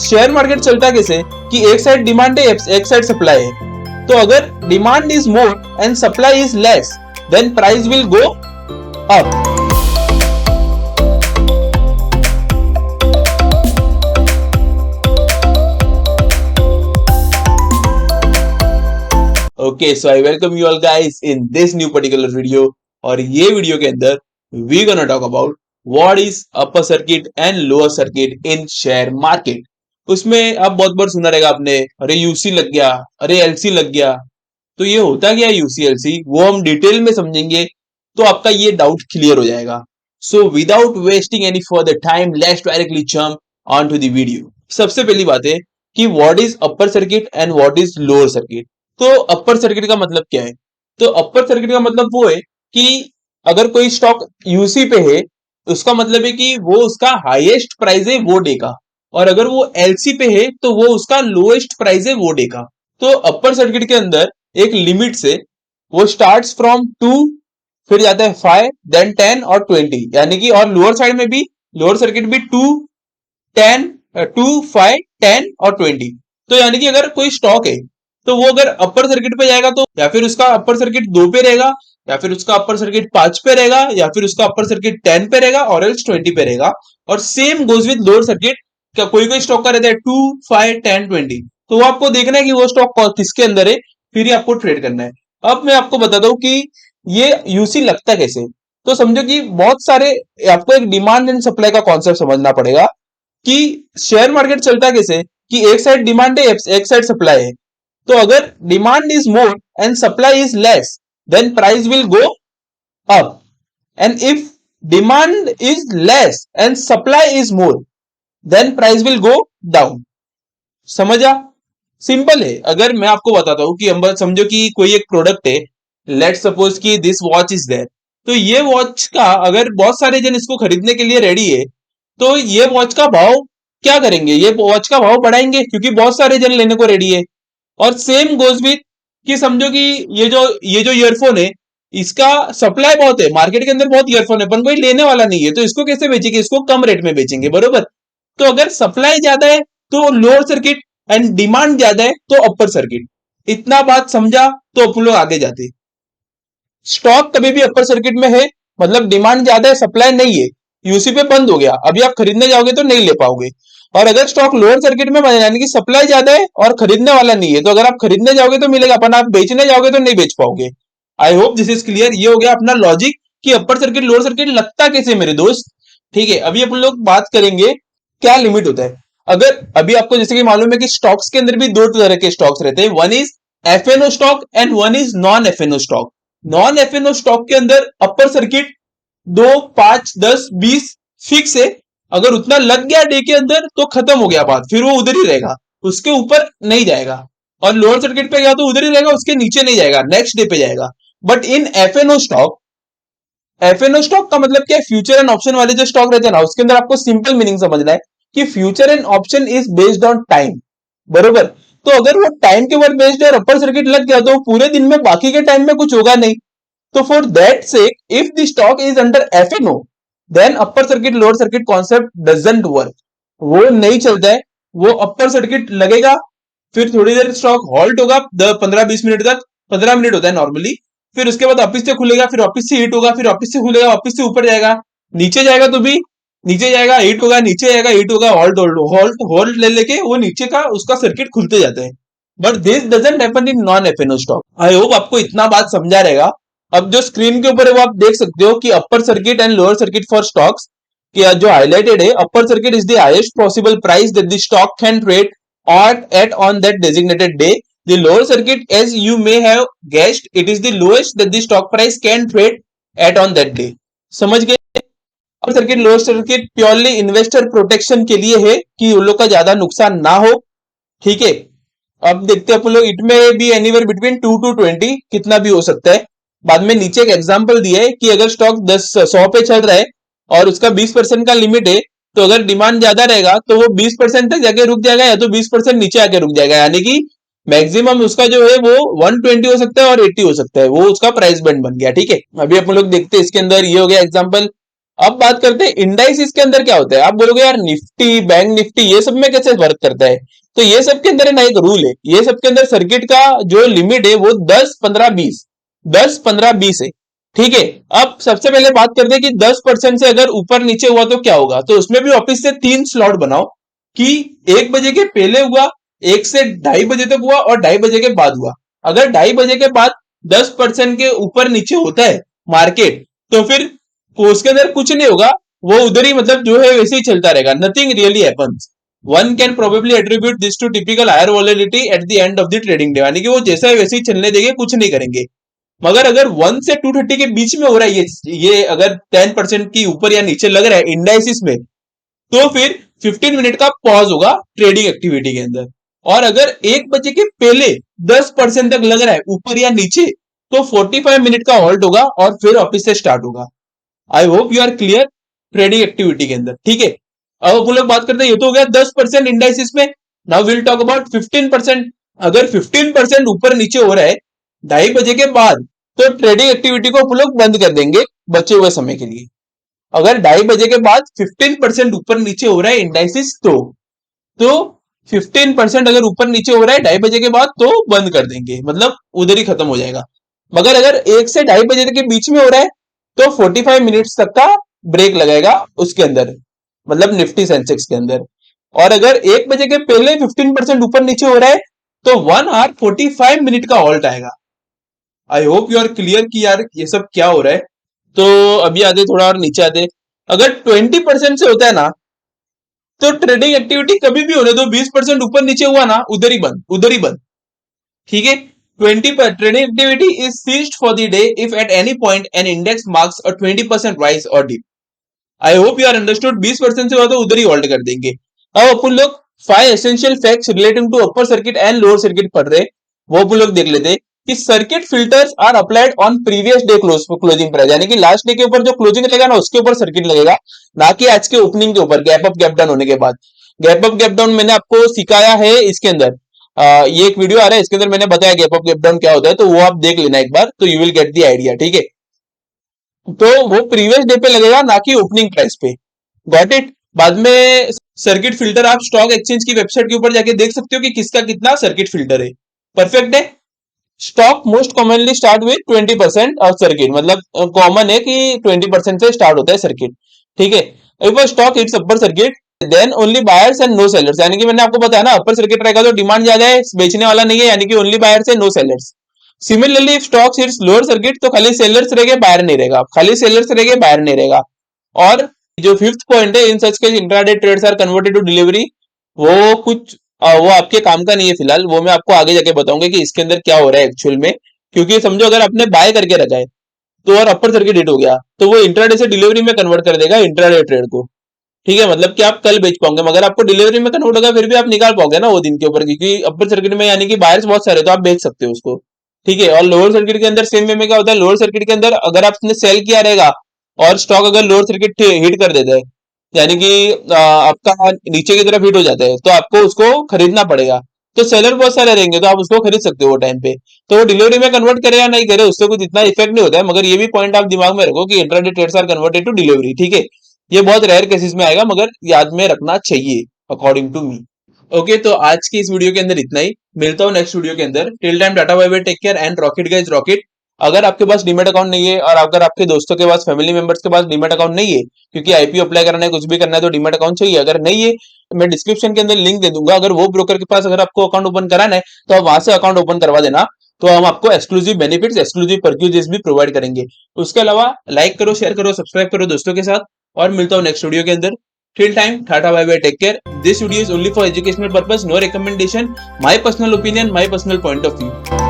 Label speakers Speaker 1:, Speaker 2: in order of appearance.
Speaker 1: Share market चलता कैसे कि एक साइड डिमांड है एक साइड सप्लाई है। तो अगर demand is more and supply is less then price will go up. Okay, so I welcome you all guys in this new particular video. और ये वीडियो के अंदर we gonna talk about what is upper circuit and lower circuit in share market. उसमें आप बहुत बार सुना रहेगा आपने, अरे यूसी लग गया, अरे एलसी लग गया। तो ये होता क्या है यूसी एलसी, वो हम डिटेल में समझेंगे तो आपका ये डाउट क्लियर हो जाएगा। So without wasting any further time, let's directly jump on to the video. सबसे पहली बात है कि what is upper circuit and what is lower circuit. तो अपर सर्किट का मतलब क्या है? तो अपर सर्किट का मतलब वो है कि अगर कोई स्टॉक यूसी पे है, उसका मतलब है कि वो उसका हाईएस्ट प्राइस है वो डे का, और अगर वो एलसी पे है तो वो उसका लोएस्ट प्राइस है वो डे का। तो अपर सर्किट के अंदर एक लिमिट से वो स्टार्ट्स फ्रॉम 2, फिर जाता है 5, देन 10 और 20, यानी कि और लोअर साइड में भी लोअर सर्किट भी 2, 10, 2, 5, 10 और 20। तो यानी कि अगर कोई स्टॉक है तो वो अगर अपर सर्किट पे जाएगा तो या फिर उसका अपर सर्किट 2 पे रहेगा, या फिर उसका अपर सर्किट 5 पे रहेगा, या फिर उसका अपर सर्किट 10 पे रहेगा और एल्स 20 पे रहेगा। और same goes with lower circuit. क्या कोई कोई स्टॉक का रहता है 2, 5, 10, 20, तो वो आपको देखना है कि वो स्टॉक किसके अंदर है, फिर ही आपको ट्रेड करना है। अब मैं आपको बताता हूं कि ये यूसी लगता कैसे। तो समझो कि बहुत सारे, आपको एक डिमांड एंड सप्लाई का कॉन्सेप्ट समझना पड़ेगा कि शेयर मार्केट चलता कैसे कि एक साइड डिमांड है एक साइड सप्लाई है। तो अगर demand is more and supply is less then price will go up, and if demand is less and supply is more than price will go down. समझा? सिंपल है। अगर मैं आपको बताता हूं कि हम समझो कि कोई एक प्रोडक्ट है, लेट्स सपोज कि दिस वॉच इज देयर। तो ये वॉच का अगर बहुत सारे जन इसको खरीदने के लिए रेडी है, तो ये वॉच का भाव क्या करेंगे, ये वॉच का भाव बढ़ाएंगे क्योंकि बहुत सारे जन लेने को रेडी है। और सेम गोज विथ कि समझो कि ये जो ईयरफोन है, इसका सप्लाई बहुत है, मार्केट के अंदर बहुत ईयरफोन है पर कोई लेने वाला नहीं है, तो इसको कैसे बेचेंगे, इसको कम रेट में बेचेंगे, बरोबर। तो अगर सप्लाई ज्यादा है तो लोअर सर्किट एंड डिमांड ज्यादा है तो अपर सर्किट। इतना बात समझा तो अपन लोग आगे जाते। स्टॉक कभी भी अपर सर्किट में है, मतलब डिमांड ज्यादा है सप्लाई नहीं है, यूसी पे बंद हो गया, अभी आप खरीदने जाओगे तो नहीं ले पाओगे। और अगर स्टॉक लोअर सर्किट में बने, यानी कि सप्लाई ज्यादा है और खरीदने वाला नहीं है, तो अगर आप खरीदने जाओगे तो मिलेगा, पर आप बेचने जाओगे तो नहीं बेच पाओगे। I hope this is clear. ये हो गया अपना लॉजिक कि अपर सर्किट लोअर सर्किट लगता कैसे मेरे दोस्त। ठीक है, अभी अपन लोग बात करेंगे क्या लिमिट होता है। अगर अभी आपको जैसे कि मालूम है कि स्टॉक्स के अंदर भी दो तरह के स्टॉक्स रहते हैं, one is FNO stock and one is non FNO stock. Non FNO stock के अंदर अपर सर्किट 2, 5, 10, 20 फिक्स है। अगर उतना लग गया डे के अंदर तो खत्म हो गया बात, फिर वो उधर ही रहेगा, उसके ऊपर नहीं जाएगा। और लोअर सर्किट पे गया तो उधर ही रहेगा, उसके नीचे नहीं जाएगा, नेक्स्ट डे पे जाएगा। बट इन एफएनओ स्टॉक का मतलब क्या है, फ्यूचर एंड ऑप्शन वाले जो स्टॉक रहते हैं ना, उसके अंदर आपको सिंपल मीनिंग समझना है कि future and option is based on time, बरोबर। तो अगर वो टाइम के ऊपर बेस्ड है, अपर सर्किट लग गया तो पूरे दिन में बाकी के टाइम में कुछ होगा नहीं। तो for that sake if the stock is under FNO then upper circuit lower circuit concept doesn't work, वो नहीं चलता है। वो अपर सर्किट लगेगा, फिर थोड़ी देर स्टॉक हॉल्ट होगा 15-20 मिनट तक, 15 मिनट होता है नॉर्मली। फिर उसके बाद वापिस से खुलेगा, फिर वापिस से हिट होगा, फिर वापिस से खुलेगा, वापिस से ऊपर जाएगा, नीचे जाएगा तो भी नीचे जाएगा, हिट होगा, नीचे जाएगा, हिट होगा, हॉल्ट हॉल्ट हॉल्ट हॉल्ट ले लेके वो नीचे का उसका सर्किट खुलते जाते हैं। But this doesn't happen in non FNO stock. I hope आपको इतना बात समझा रहेगा। अब जो स्क्रीन के ऊपर है वो आप देख सकते हो कि अपर circuit and lower circuit for stocks कि जो हाईलाइटेड है, upper circuit is the highest possible price that the stock can trade at on that designated day. The lower circuit, as you may have guessed, it is the lowest that the stock price can trade at on that day. समझ गए? अपर circuit lower circuit purely investor protection के लिए है कि उन लोग का ज्यादा नुकसान ना हो। ठीक है, अब देखते हैं अपन लोग, इट में बी एनीवेयर बिटवीन 2 to 20, कितना भी हो सकता है। बाद में नीचे एक एग्जांपल दिया है कि अगर स्टॉक 100 पे चल रहा है और उसका 20% का लिमिट है, तो अगर डिमांड ज्यादा रहेगा तो वो 20% तक जाके रुक जाएगा, या तो 20% नीचे आके रुक जाएगा, यानी कि मैक्सिमम उसका जो है वो 120 हो सकता है और 80 हो सकता है, वो उसका प्राइस बैंड बन गया। ठीक है, अभी अपन लोग देखते हैं इसके अंदर, ये हो गया एग्जांपल। अब बात करते हैं इंडाइसिस के अंदर क्या होता है। आप बोलोगे यार निफ्टी, बैंक निफ्टी, ये सब में कैसे वर्क करता है। तो ये सब के अंदर ना एक रूल है, ये सब के अंदर सर्किट का जो लिमिट है वो 10 15 20 है। ठीक है। अब सबसे पहले बात करते हैं कि 10% से अगर ऊपर नीचे हुआ तो क्या होगा। तो उसमें भी ऑफिस से 3 स्लॉट बनाओ कि 1 बजे के पहले हुआ, 1 से 2:30 बजे तक हुआ और 2:30 बजे के बाद हुआ। अगर 2:30 बजे के बाद 10% के ऊपर नीचे होता है मार्केट, तो फिर उसके अंदर कुछ नहीं होगा, वो उधर ही मतलब जो है वैसे ही चलता रहेगा, nothing really happens. One can probably attribute this to typical higher volatility at the end of the trading day, यानी कि वो जैसा है वैसे ही चलने देंगे, कुछ नहीं करेंगे। मगर अगर 1 से 2:30 के बीच में हो रहा है ये अगर 10% की ऊपर या नीचे लग रहा है इंडाइसिस में, तो फिर 15 मिनट का पॉज होगा ट्रेडिंग एक्टिविटी के अंदर। और अगर 1 बजे के पहले 10% तक लग रहा है ऊपर या नीचे, तो 45 मिनट का हॉल्ट होगा और फिर ऑफिस से स्टार्ट होगा। I hope you are clear trading activity के अंदर। ठीक है। अब अपन लोग बात करते हैं, ये तो हो गया 10% इंडाइसिस में। Now will talk about 15%। अगर 15% ऊपर नीचे हो रहा है 2:30 बजे के बाद, तो ट्रेडिंग एक्टिविटी को अपन लोग बंद कर देंगे बचे हुए समय के लिए। अगर 2:30 बजे के बाद 15% ऊपर नीचे हो रहा है इंडाइसिस, तो 15% अगर ऊपर नीचे हो रहा है 2:30 बजे के बाद, तो बंद कर देंगे, मतलब उधर ही खत्म हो जाएगा। मगर अगर 1 से 2:30 बजे के बीच में हो रहा है, तो 45 मिनट्स तक का ब्रेक लगेगा उसके अंदर, मतलब निफ्टी सेंसेक्स के अंदर। और अगर 1 बजे के पहले 15% ऊपर नीचे हो रहा है, तो 1 hour 45 मिनट का हॉल्ट आएगा। I hope you are clear कि यार ये सब क्या हो रहा है। तो अभी आते थोड़ा और नीचे आते, अगर 20% से होता है ना, तो ट्रेडिंग एक्टिविटी कभी भी होने दो, 20% ऊपर नीचे हुआ ना, उधर ही बंद, उधर ही बंद। ठीक है। 20 पर trading activity is ceased for the day if at any point an index marks a 20% rise or dip. I hope you are understood. 20% से हुआ तो उधर ही होल्ड कर देंगे। अब अपन लोग 5 essential facts relating to upper circuit and lower circuit पढ़ रहे, वो अपन लोग देख लेते कि circuit filters are applied on previous day closing price, यानी कि लास्ट डे के ऊपर जो क्लोजिंग लगेगा ना, उसके ऊपर सर्किट लगेगा, ना कि आज के ओपनिंग के ऊपर गैप अप गैप डाउन होने के बाद। गैप अप गैप डाउन मैंने आपको सिखाया है इसके अंदर, ये एक वीडियो आ रहा है, इसके अंदर मैंने बताया गैप अप गैप डाउन क्या होता है, तो वो आप देख लेना एक बार, तो you will get the idea. ठीक है। तो वो प्रीवियस डे पे लगेगा, ना कि ओपनिंग प्राइस पे। Got it. बाद में सर्किट फिल्टर आप स्टॉक एक्सचेंज की वेबसाइट के ऊपर जाके देख सकते हो कि किसका कितना सर्किट फिल्टर है। परफेक्ट है। Stock most commonly start with 20% of circuit, मतलब कॉमन है कि 20% से स्टार्ट होता है सर्किट। ठीक है। If stock hits upper circuit then only buyers and no sellers, यानी कि मैंने आपको बताया ना, अपर सर्किट रहेगा तो डिमांड ज्यादा है, बेचने वाला नहीं है, यानी कि ओनली बायर्स है, no sellers. Similarly if stock hits lower circuit, तो खाली सेलर्स रहेंगे, बायर नहीं रहेगा, खाली सेलर्स रहेंगे, बायर नहीं रहेगा। और जो फिफ्थ पॉइंट है, in such case intraday trades are converted to delivery, वो कुछ वो आपके काम का नहीं है फिलहाल, वो मैं आपको आगे जाके बताऊंगा कि इसके अंदर क्या हो रहा है एक्चुअल में। क्योंकि समझो अगर आपने बाय करके रखा है, तो और अपर सर्किट हिट हो गया, तो वो इंट्राडे से डिलीवरी में कन्वर्ट कर देगा इंट्राडे ट्रेड को। ठीक है, मतलब कि आप कल बेच पाओगे, मगर आपको डिलीवरी में कन्वर्ट होगा, फिर भी आप निकाल पाओगे ना वो दिन के ऊपर, क्योंकि अपर सर्किट में यानी कि बायर्स बहुत सारे, तो आप बेच सकते हो उसको। ठीक है। और लोअर सर्किट के अंदर सेम वे में क्या होता है, लोअर सर्किट के अंदर अगर आपने सेल किया रहेगा और स्टॉक अगर लोअर सर्किट हिट कर देता है, यानी कि आपका नीचे की तरफ हिट हो जाता है, तो आपको उसको खरीदना पड़ेगा। तो सेलर बहुत सारे रहेंगे, तो आप उसको खरीद सकते हो वो टाइम पे। तो वो डिलीवरी में कन्वर्ट करे या नहीं करे, उससे कुछ इतना इफेक्ट नहीं होता है, मगर ये भी पॉइंट आप दिमाग में रखो कि intraday trades are converted to delivery. ठीक है। ये बहुत रेयर केसेस में आएगा, मगर याद में रखना चाहिए अकॉर्डिंग टू मी। ओके, तो आज की इस वीडियो के अंदर इतना ही। मिलता हूँ नेक्स्ट वीडियो के अंदर। Till time tata bye bye, take care and rocket guys rocket. अगर आपके पास डीमेट अकाउंट नहीं है, और अगर आपके दोस्तों के पास, फैमिली मेंबर्स के पास डीमेट अकाउंट नहीं है, क्योंकि आईपीओ अप्लाई करना है, कुछ भी करना है, तो डीमेट अकाउंट चाहिए। अगर नहीं है, मैं डिस्क्रिप्शन के अंदर लिंक दे दूंगा, अगर वो ब्रोकर के पास अगर आपको अकाउंट ओपन कराना है, तो आप वहां से अकाउंट ओपन करवा देना। तो हम आपको एक्सक्लूसिव बेनिफिट्स, एक्सक्लूसिव परक्यूजेस भी प्रोवाइड करेंगे। उसके अलावा लाइक करो, शेयर करो, सब्सक्राइब करो दोस्तों के साथ, और मिलता हूँ नेक्स्ट वीडियो के अंदर। Till time, Tata bye bye, take care. This video is only for educational purpose, no recommendation. My personal opinion, my personal point of view.